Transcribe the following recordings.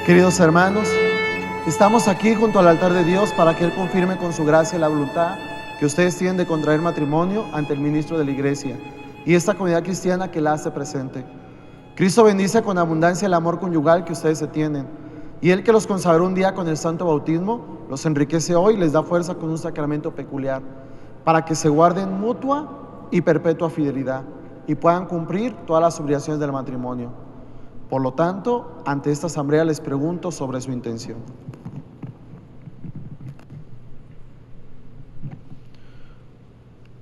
Queridos hermanos, estamos aquí junto al altar de Dios para que Él confirme con su gracia la voluntad que ustedes tienen de contraer matrimonio ante el ministro de la Iglesia y esta comunidad cristiana que la hace presente. Cristo bendice con abundancia el amor conyugal que ustedes se tienen, y Él, que los consagró un día con el santo bautismo, los enriquece hoy y les da fuerza con un sacramento peculiar para que se guarden mutua y perpetua fidelidad y puedan cumplir todas las obligaciones del matrimonio. Por lo tanto, ante esta asamblea les pregunto sobre su intención.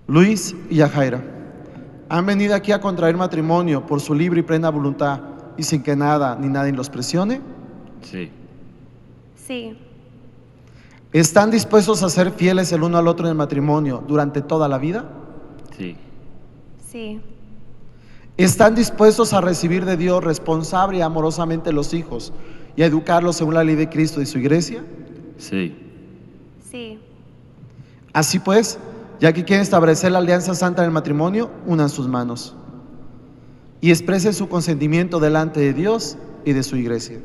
Luis y Jahaira, ¿han venido aquí a contraer matrimonio por su libre y plena voluntad y sin que nada ni nadie los presione? Sí. Sí. ¿Están dispuestos a ser fieles el uno al otro en el matrimonio durante toda la vida? Sí. Sí. ¿Están dispuestos a recibir de Dios responsable y amorosamente los hijos y a educarlos según la ley de Cristo y su iglesia? Sí. Sí. Así pues, ya que quieren establecer la alianza santa en el matrimonio, unan sus manos y expresen su consentimiento delante de Dios y de su iglesia.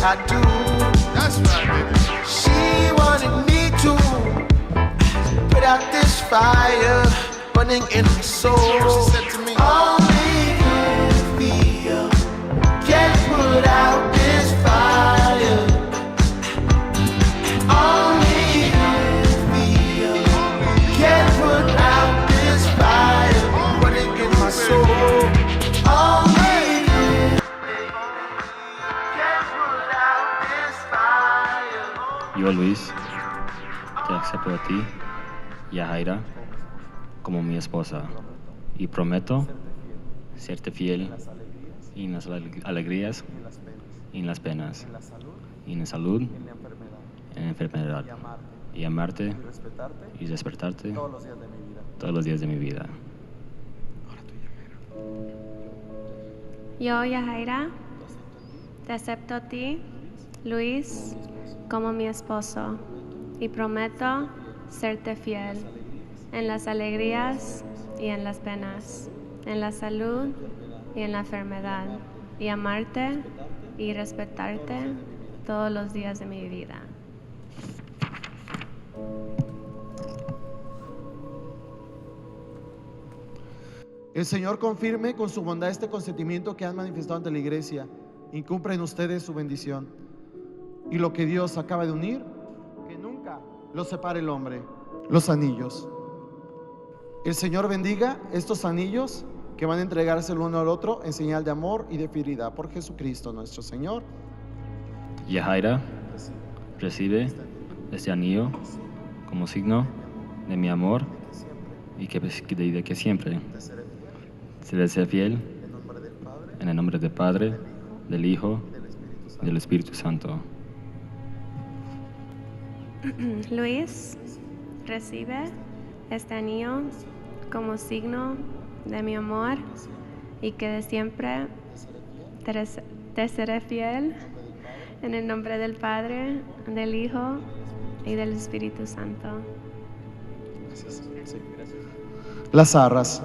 I do. That's right, baby. She wanted me to put out this fire burning in her soul. She said to me, only you feel can put out this fire. Only you feel can put out this fire burning in my soul. Yo, Luis, te acepto a ti y a Jahaira como mi esposa y prometo serte fiel en las alegrías y en las penas, y en la salud, en la enfermedad, y amarte y respetarte todos los días de mi vida. Yo, Jahaira, te acepto a ti, Luis, como mi esposo y prometo serte fiel en las alegrías y en las penas, en la salud y en la enfermedad, y amarte y respetarte todos los días de mi vida. El Señor confirme con su bondad este consentimiento que han manifestado ante la iglesia y cumpla en ustedes su bendición. Y lo que Dios acaba de unir, que nunca lo separe el hombre. Los anillos. El Señor bendiga estos anillos que van a entregarse el uno al otro en señal de amor y de fidelidad por Jesucristo nuestro Señor. Jahaira, recibe este anillo como signo de mi amor y de que siempre seré fiel en el nombre del Padre, del Hijo y del Espíritu Santo. Luis, recibe este anillo como signo de mi amor y que de siempre te seré fiel en el nombre del Padre, del Hijo y del Espíritu Santo. Las arras.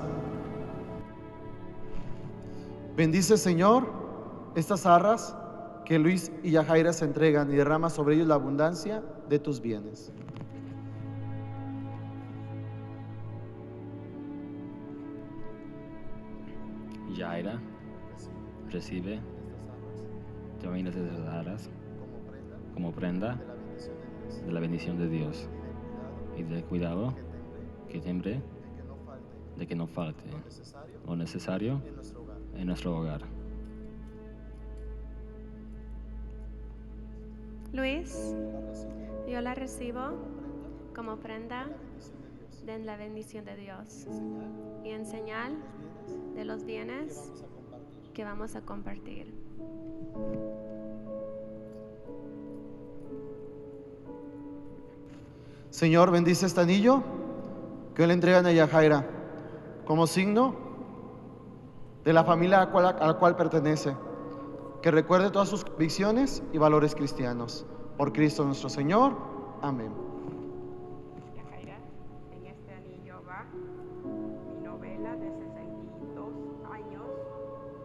Bendice, Señor, estas arras que Luis y Jahaira se entregan y derrama sobre ellos la abundancia de tus bienes. Jahaira, recibe también estas aras como prenda de la bendición de Dios y del cuidado que tendré de que no falte lo necesario en nuestro hogar. Luis, yo la recibo como prenda de la bendición de Dios y en señal de los bienes que vamos a compartir. Señor, bendice este anillo que hoy le entregan a Jahaira como signo de la familia a la cual pertenece, que recuerde todas sus convicciones y valores cristianos. Por Cristo nuestro Señor. Amén. Jahaira, en este anillo va mi novela de 62 años,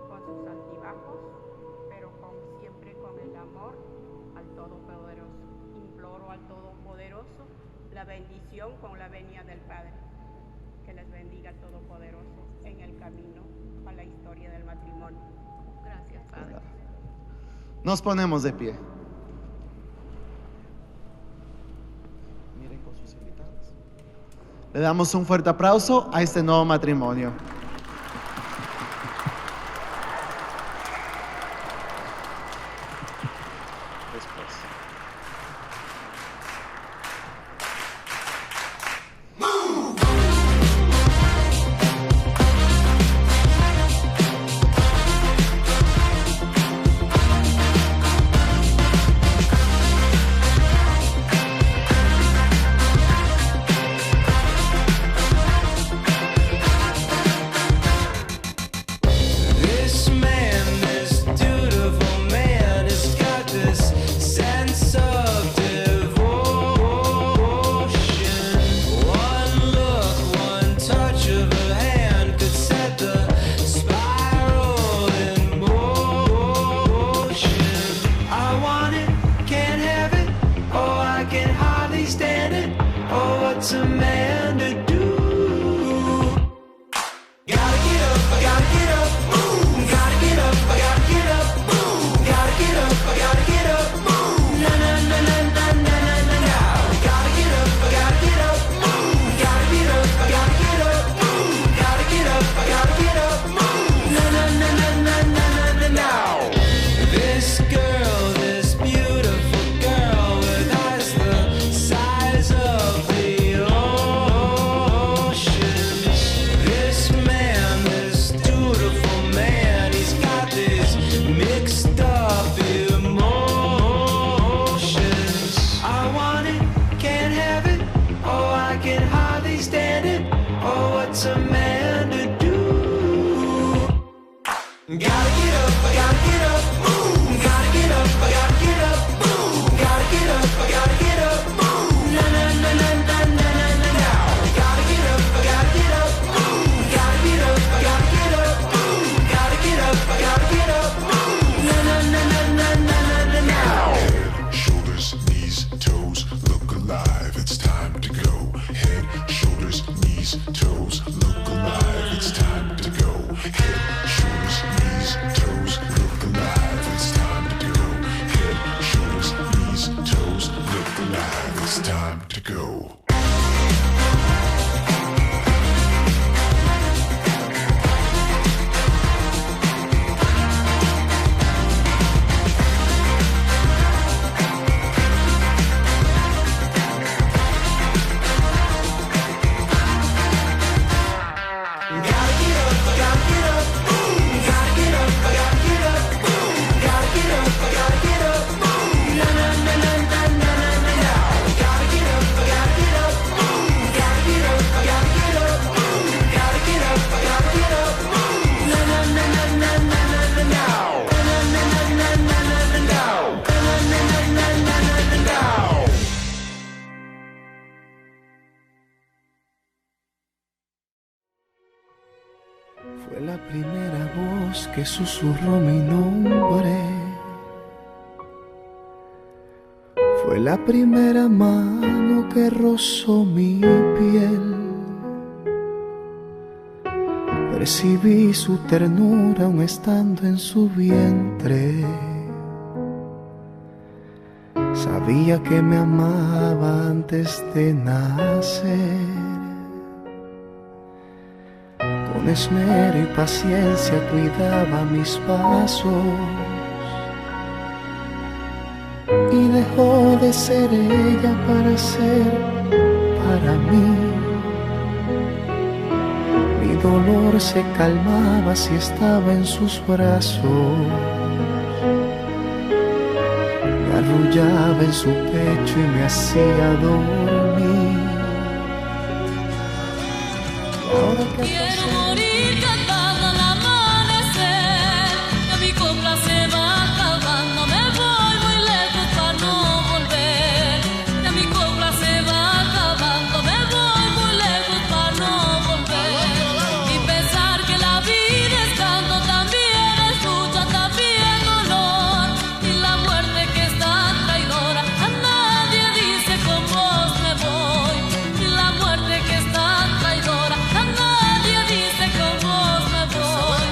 con sus altibajos, pero siempre con el amor al Todopoderoso. Imploro al Todopoderoso la bendición con la venia del Padre. Que les bendiga el Todopoderoso en el camino a la historia del matrimonio. Gracias, Padre. Nos ponemos de pie. Miren con sus invitados. Le damos un fuerte aplauso a este nuevo matrimonio. Fue la primera voz que susurró mi nombre Fue la primera mano que rozó mi piel. Percibí su ternura aún estando en su vientre. Sabía que me amaba antes de nacer. Con esmero y paciencia cuidaba mis pasos y dejó de ser ella para ser para mí. Mi dolor se calmaba si estaba en sus brazos. Me arrullaba en su pecho y me hacía dormir. Y ahora que quiero morir cantando al amanecer, que mi copla se va acabando, me voy muy lejos para no volver. Que mi copla se va acabando, me voy muy lejos para no volver. Y pensar que la vida es canto, también es lucha, también dolor. Y la muerte que es tan traidora, a nadie dice con vos me voy. Y la muerte que es tan traidora, a nadie dice con vos me voy.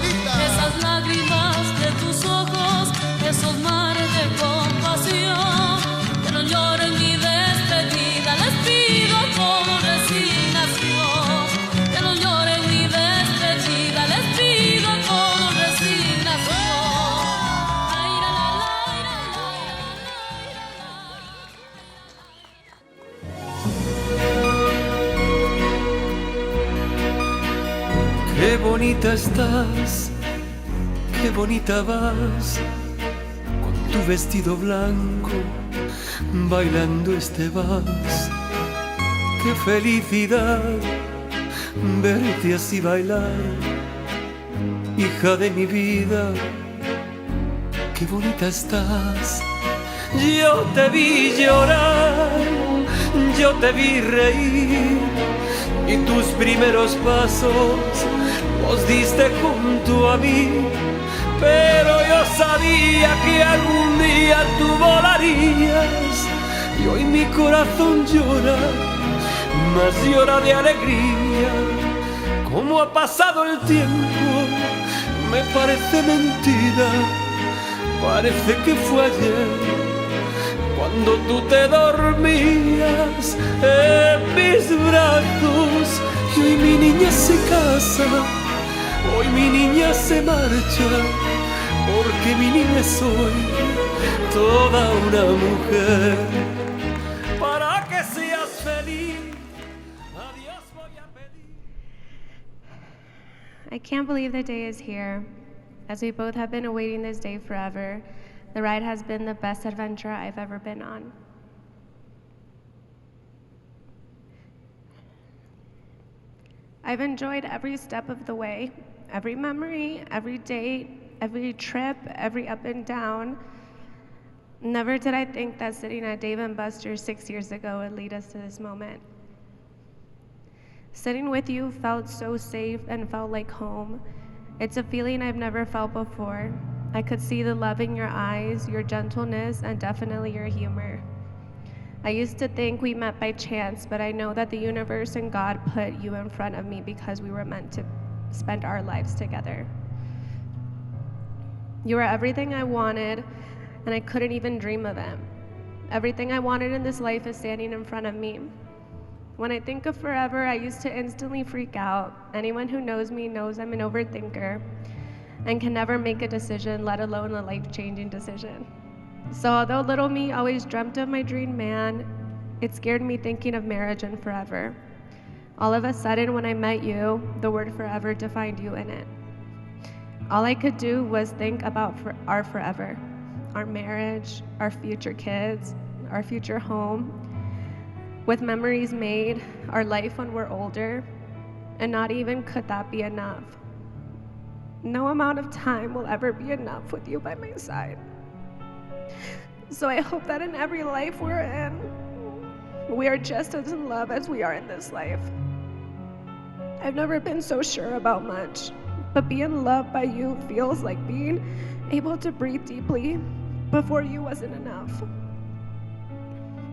Esas lágrimas de tus ojos, esos mares de compasión, que no lloren mi despedida, les pido con resignación. Que no lloren mi despedida, les pido con resignación. Ay, la, la, la, la, la, la, la. Qué bonita estás, qué bonita vas, con tu vestido blanco, bailando este vals. Qué felicidad verte así bailar, hija de mi vida, qué bonita estás. Yo te vi llorar, yo te vi reír, y tus primeros pasos los diste junto a mí. Pero yo sabía que algún día tú volarías, y hoy mi corazón llora, mas llora de alegría. Como ha pasado el tiempo, me parece mentira, parece que fue ayer, cuando tú te dormías en mis brazos. Y hoy mi niña se casa, hoy mi niña se marcha, porque mi niña soy toda una mujer. Para que seas feliz, a Dios voy a pedir. I can't believe the day is here. As we both have been awaiting this day forever, the ride has been the best adventure I've ever been on. I've enjoyed every step of the way, every memory, every date, every trip, every up and down. Never did I think that sitting at Dave & Buster's 6 years ago would lead us to this moment. Sitting with you felt so safe and felt like home. It's a feeling I've never felt before. I could see the love in your eyes, your gentleness, and definitely your humor. I used to think we met by chance, but I know that the universe and God put you in front of me because we were meant to spend our lives together. You were everything I wanted, and I couldn't even dream of it. Everything I wanted in this life is standing in front of me. When I think of forever, I used to instantly freak out. Anyone who knows me knows I'm an overthinker and can never make a decision, let alone a life-changing decision. So although little me always dreamt of my dream man, it scared me thinking of marriage and forever. All of a sudden, when I met you, the word forever defined you in it. All I could do was think about our forever, our marriage, our future kids, our future home, with memories made, our life when we're older, and not even could that be enough. No amount of time will ever be enough with you by my side. So I hope that in every life we're in, we are just as in love as we are in this life. I've never been so sure about much, but being loved by you feels like being able to breathe deeply before you wasn't enough.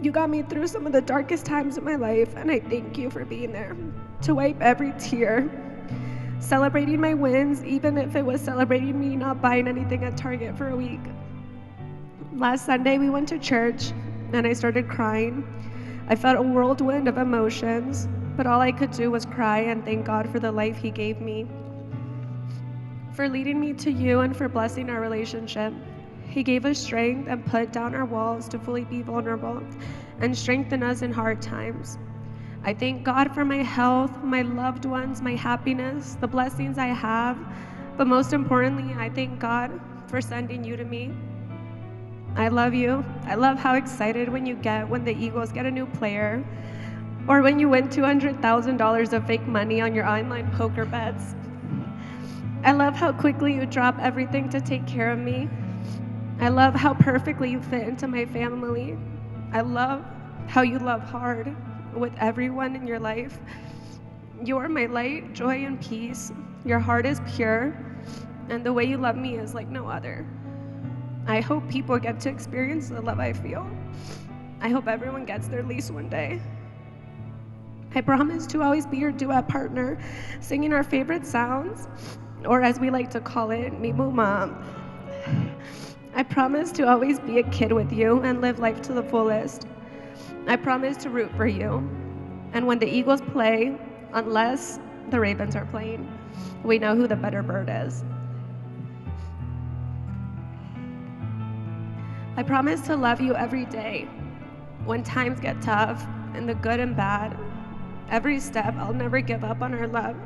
You got me through some of the darkest times of my life, and I thank you for being there to wipe every tear. Celebrating my wins, even if it was celebrating me not buying anything at Target for a week. Last Sunday, we went to church, and I started crying. I felt a whirlwind of emotions, but all I could do was cry and thank God for the life He gave me, for leading me to you and for blessing our relationship. He gave us strength and put down our walls to fully be vulnerable and strengthen us in hard times. I thank God for my health, my loved ones, my happiness, the blessings I have, but most importantly, I thank God for sending you to me. I love you. I love how excited when the Eagles get a new player, or when you win $200,000 of fake money on your online poker bets. I love how quickly you drop everything to take care of me. I love how perfectly you fit into my family. I love how you love hard with everyone in your life. You are my light, joy, and peace. Your heart is pure, and the way you love me is like no other. I hope people get to experience the love I feel. I hope everyone gets their lease one day. I promise to always be your duet partner, singing our favorite sounds, or as we like to call it, mi mama. I promise to always be a kid with you and live life to the fullest. I promise to root for you. And when the Eagles play, unless the Ravens are playing, we know who the better bird is. I promise to love you every day. When times get tough, in the good and bad, every step, I'll never give up on our love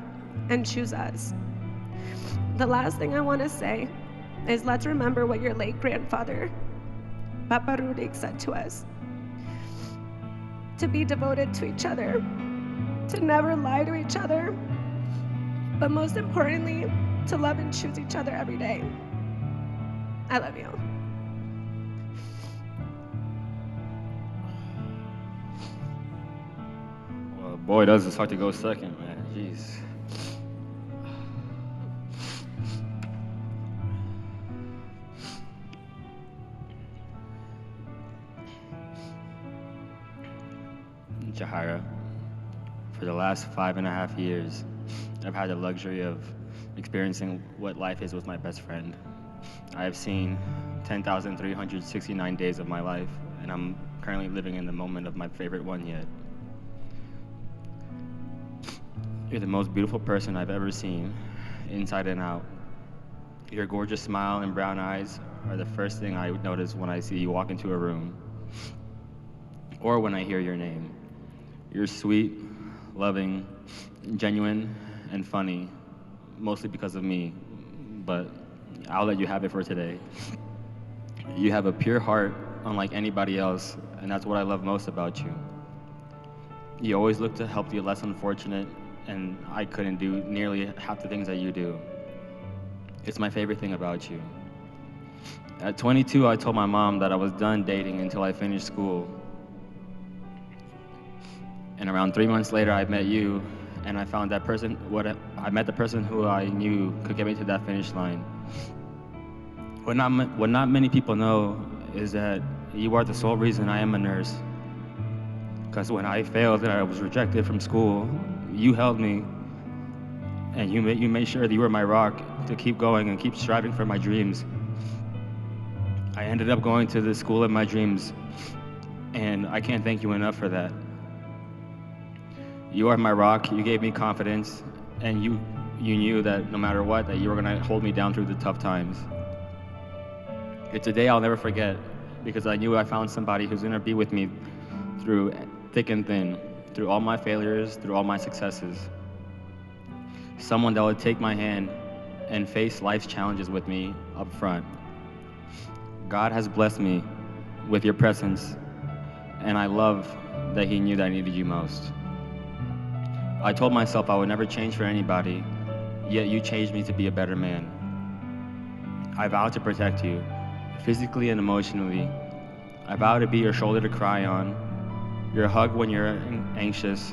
and choose us. The last thing I want to say is let's remember what your late grandfather, Papa Rudik, said to us. To be devoted to each other, to never lie to each other, but most importantly, to love and choose each other every day. I love you. Well, boy, does it start to go second, man. Jeez. Jahaira, for the last 5.5 years, I've had the luxury of experiencing what life is with my best friend. I have seen 10,369 days of my life, and I'm currently living in the moment of my favorite one yet. You're the most beautiful person I've ever seen, inside and out. Your gorgeous smile and brown eyes are the first thing I notice when I see you walk into a room, or when I hear your name. You're sweet, loving, genuine, and funny, mostly because of me, but I'll let you have it for today. You have a pure heart unlike anybody else, and that's what I love most about you. You always look to help the less unfortunate, and I couldn't do nearly half the things that you do. It's my favorite thing about you. At 22, I told my mom that I was done dating until I finished school. And around 3 months later, I met you, and I found that person, I met the person who I knew could get me to that finish line. What not many people know is that you are the sole reason I am a nurse. Because when I failed and I was rejected from school, you held me, and you made sure that you were my rock to keep going and keep striving for my dreams. I ended up going to the school of my dreams, and I can't thank you enough for that. You are my rock, you gave me confidence, and you knew that no matter what, that you were gonna hold me down through the tough times. It's a day I'll never forget, because I knew I found somebody who's gonna be with me through thick and thin, through all my failures, through all my successes. Someone that would take my hand and face life's challenges with me up front. God has blessed me with your presence, and I love that He knew that I needed you most. I told myself I would never change for anybody, yet you changed me to be a better man. I vow to protect you, physically and emotionally. I vow to be your shoulder to cry on, your hug when you're anxious,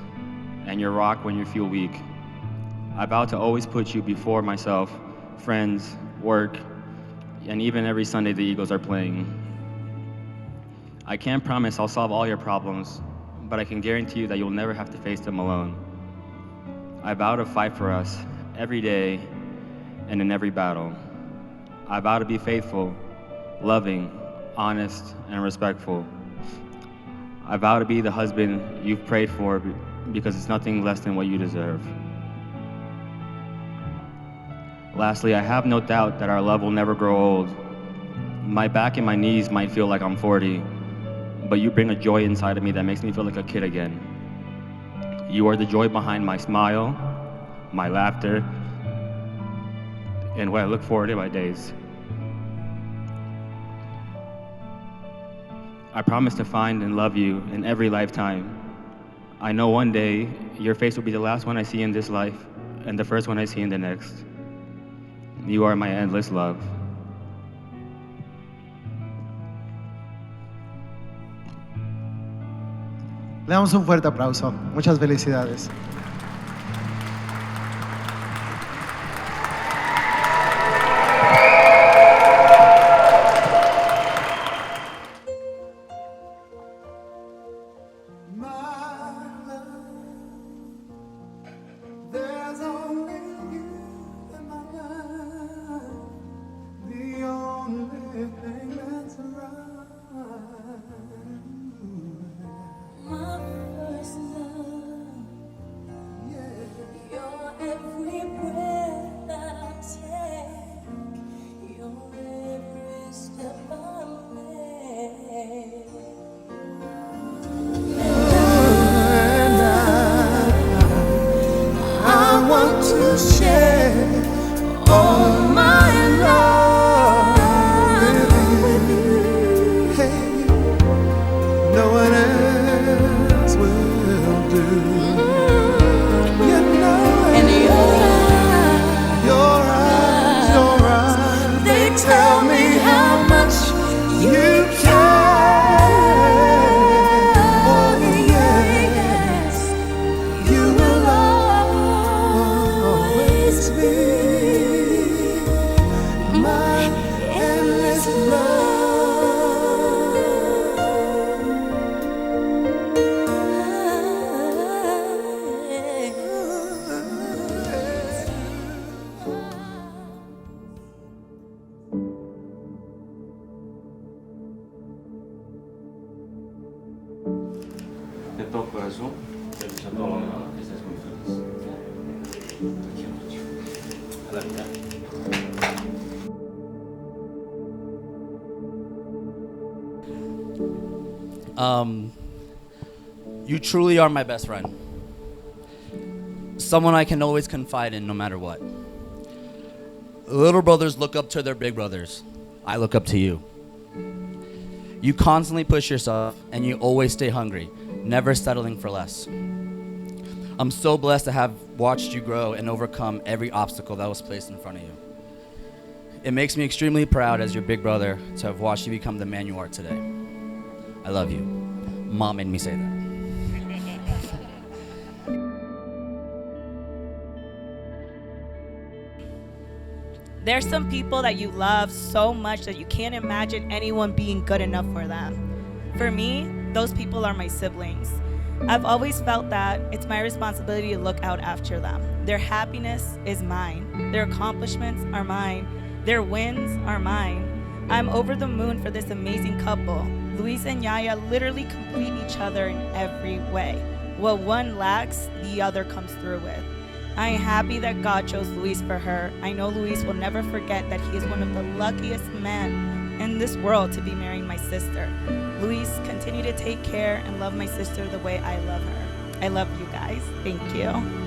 and your rock when you feel weak. I vow to always put you before myself, friends, work, and even every Sunday the Eagles are playing. I can't promise I'll solve all your problems, but I can guarantee you that you'll never have to face them alone. I vow to fight for us every day and in every battle. I vow to be faithful, loving, honest, and respectful. I vow to be the husband you've prayed for because it's nothing less than what you deserve. Lastly, I have no doubt that our love will never grow old. My back and my knees might feel like I'm 40, but you bring a joy inside of me that makes me feel like a kid again. You are the joy behind my smile, my laughter, and what I look forward to my days. I promise to find and love you in every lifetime. I know one day your face will be the last one I see in this life and the first one I see in the next. You are my endless love. Le damos un fuerte aplauso. Muchas felicidades. There's only you in my life, the only thing that's right. My first love, Yeah. your every breath that I take, your every step I make. I want to share all my love with you. Hey, no one else will do. You know it. And Your eyes, they tell me how much you care. Oh, yes, you will always be my endless De todo corazón, te deseo todo lo mejor, que estés muy feliz. Te quiero mucho. A la vida. You truly are my best friend. Someone I can always confide in no matter what. Little brothers look up to their big brothers. I look up to you. You constantly push yourself and you always stay hungry, never settling for less. I'm so blessed to have watched you grow and overcome every obstacle that was placed in front of you. It makes me extremely proud as your big brother to have watched you become the man you are today. I love you. Mom made me say that. There's some people that you love so much that you can't imagine anyone being good enough for them. For me, those people are my siblings. I've always felt that it's my responsibility to look out after them. Their happiness is mine. Their accomplishments are mine. Their wins are mine. I'm over the moon for this amazing couple. Luis and Yaya literally complete each other in every way. What one lacks, the other comes through with. I am happy that God chose Luis for her. I know Luis will never forget that he is one of the luckiest men in this world to be marrying my sister. Luis, continue to take care and love my sister the way I love her. I love you guys. Thank you.